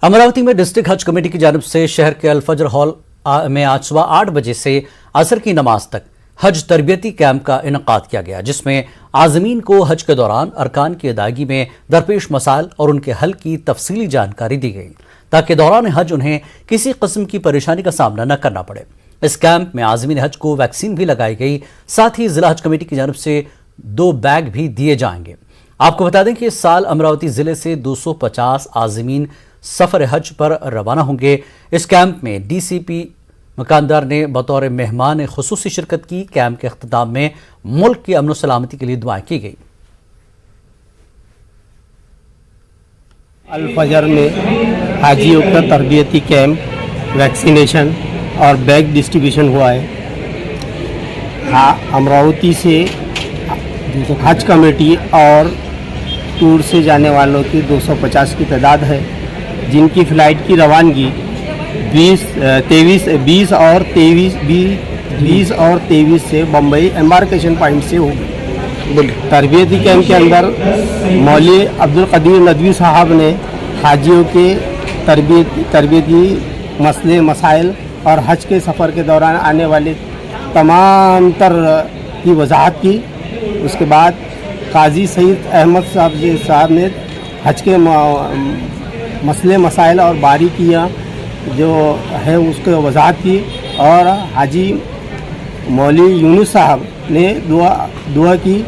अमरावती में डिस्ट्रिक्ट हज कमेटी की जानिब से शहर के अल-फजर हॉल में आज सुबह 8 बजे से असर की नमाज तक हज तरबियती कैंप का इनेकाद किया गया, जिसमें आज़मीन को हज के दौरान अरकान की अदायगी में दरपेश मसाइल और उनके हल की तफसीली जानकारी दी गई, ताकि दौरान हज उन्हें किसी किस्म की परेशानी का सामना न करना पड़े। इस कैंप में आज़मीन हज को वैक्सीन भी लगाई गई। साथ ही जिला हज कमेटी की जानिब से 2 बैग भी दिए जाएंगे। आपको बता दें कि इस साल अमरावती जिले से 250 आज़मीन सफर हज पर रवाना होंगे। इस कैंप में डीसीपी मकानदार ने बतौर मेहमान खुसूसी शिरकत की। कैंप के अख्ताम में मुल्क की अमन सलामती के लिए दुआएं की गई। अल-फजर में हाजियों का तरबियती कैंप, वैक्सीनेशन और बैग डिस्ट्रीब्यूशन हुआ है। अमरावती से हज कमेटी और टूर से जाने वालों की 250 की तादाद है, जिनकी फ़्लाइट की रवानगी 20 और 23 से बम्बई एम्बार्केशन पॉइंट से होगी। तरबियती कैंप के अंदर मौलवी अब्दुल कदीर नदवी साहब ने हाजियों के तरबियती मसले मसाइल और हज के सफ़र के दौरान आने वाले तमाम की वजाहत की। उसके बाद काजी सईद अहमद साहब ने हज के मसले मसाइल और बारीकियाँ जो है उसको वजाहत की, और हाजी मौलवी यूनुस साहब ने दुआ की।